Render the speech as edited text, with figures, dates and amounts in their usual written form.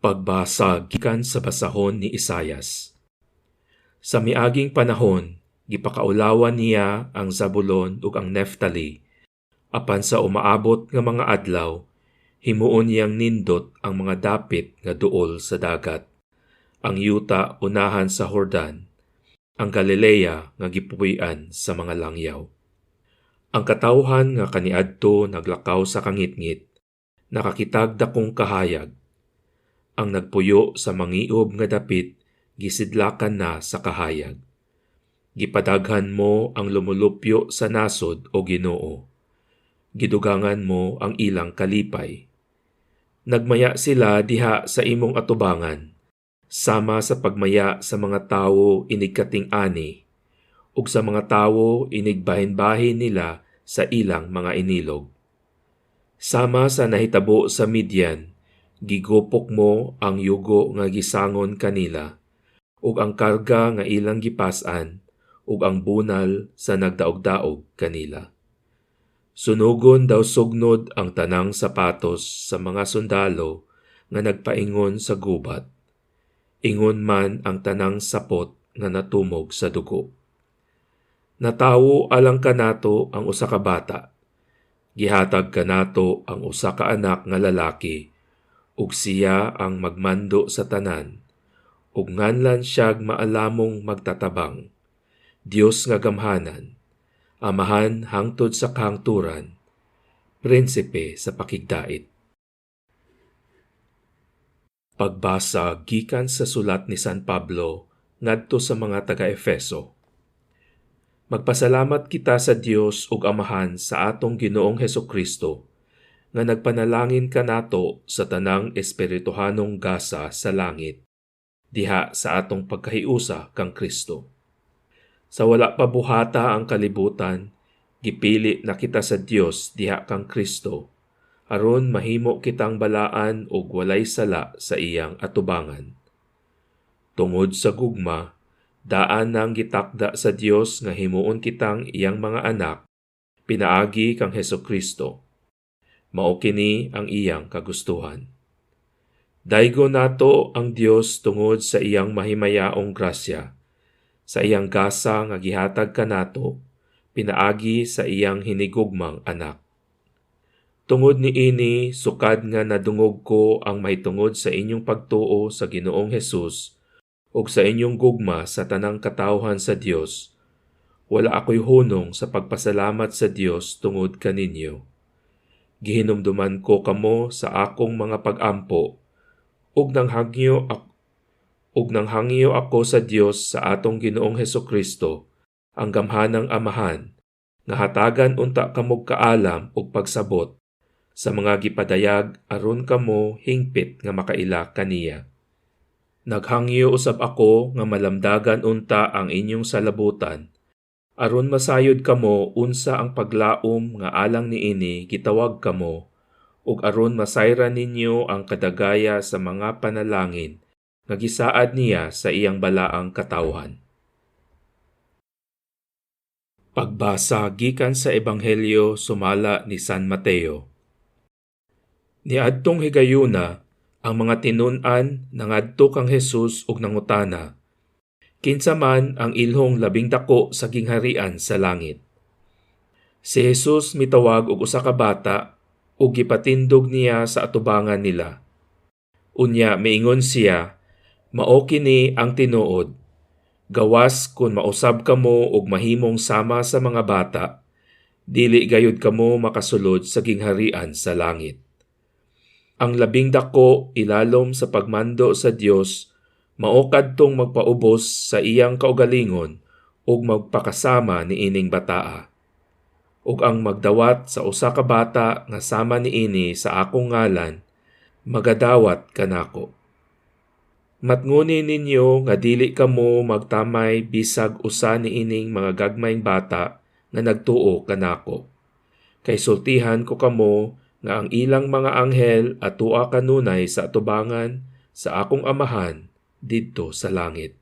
Pagbasa gikan sa basahon ni Isayas. Sa miaging panahon, gipakaulawan niya ang Zabulon ug ang Neftali, apan sa umaabot nga mga adlaw, himuon niyang nindot ang mga dapit nga duol sa dagat. Ang yuta unahan sa Jordan, ang Galilea nga gipuy-an sa mga langyaw. Ang katawhan nga kaniadto naglakaw sa kangitngit, nakakitag dakong kahayag. Ang nagpuyo sa mangiob nga dapit, gisidlakan na sa kahayag. Gipadaghan mo ang lumulupyo sa nasod o Ginoo. Gidugangan mo ang ilang kalipay. Nagmaya sila diha sa imong atubangan, sama sa pagmaya sa mga tawo inigkating ani, ug sa mga tawo inigbahin-bahin nila sa ilang mga inilog. Sama sa nahitabo sa Midian, gigupok mo ang yugo nga gisangon kanila, ug ang karga nga ilang gipas-an, ug ang bunal sa nagdaog-daog kanila. Sunugon daw sugnod ang tanang sapatos sa mga sundalo nga nagpaingon sa gubat. Ingon man ang tanang sapot nga natumog sa dugo. Natawo alang kanato ang usa ka bata. Gihatag kanato ang usa ka anak nga lalaki, ug siya ang magmando sa tanan, ug nganlan siyag maalamong magtatabang. Dios nga gamhanan, amahan hangtod sa kahangturan, prinsipe sa pakigdait. Pagbasa gikan sa sulat ni San Pablo ngadto sa mga taga-Efeso. Magpasalamat kita sa Dios ug Amahan sa atong Ginoong Hesukristo, nga nagpanalangin kanato sa tanang espirituhanong gasa sa langit, diha sa atong pagkahiusa kang Kristo. Sa wala pa buhata ang kalibutan, gipili na kita sa Dios diha kang Kristo, aron mahimo kitang balaan ug walay sala sa iyang atubangan. Tungod sa gugma, daan nang gitakda sa Dios nga himuon kitang iyang mga anak, pinaagi kang Hesukristo. Mao kini ang iyang kagustuhan. Daygo nato ang Dios tungod sa iyang mahimayaong grasya, sa iyang gasa nga gihatag kanato, pinaagi sa iyang hinigugmang anak. Tungod ni ini, sukad nga nadungog ko ang mahitungod sa inyong pagtuo sa Ginoong Hesus ug sa inyong gugma sa tanang katawhan sa Dios. Wala ako'y hunong sa pagpasalamat sa Dios tungod kaninyo. Gihinumduman ko kamo sa akong mga pag-ampo, ug nang hangyo ako sa Dios sa atong Ginoong Hesukristo, ang gamhanang Amahan, nga hatagan unta kamog kaalam ug pagsabot sa mga gipadayag aron kamo hingpit nga makaila kaniya. Naghangyo usab ako nga malamdagan unta ang inyong salabutan, aron masayod kamo unsa ang paglaom nga alang niini gitawag kamo, ug aron masayran ninyo ang kadagaya sa mga panalangin nga gisaad niya sa iyang balaang katawhan. Pagbasa gikan sa Ebanghelyo sumala ni San Mateo. Niadtong higayuna, ang mga tinun-an nangadto kang Hesus ug nangutana, kinsa man ang ilhong labing dako sa gingharian sa langit. Si Jesus mitawag og usa ka bata ug gipatindog niya sa atubangan nila. Unya miingon siya, mao kini ang tinuod. Gawas kun mausab kamo ug mahimong sama sa mga bata, dili gayud kamo makasulod sa gingharian sa langit. Ang labing dako ilalom sa pagmando sa Dios, mao kadtong magpaubos sa iyang kaugalingon ug magpakasama niining bataa. Ug ang magdawat sa usa ka bata nga sama niini sa akong ngalan, magadawat kanako. Matnguni ninyo nga dili kamo magtamay bisag usa niining mga gagmayng bata nga nagtuo kanako. Kay sultihan ko kamo nga ang ilang mga anghel atua kanunay sa atubangan sa akong Amahan didto sa langit.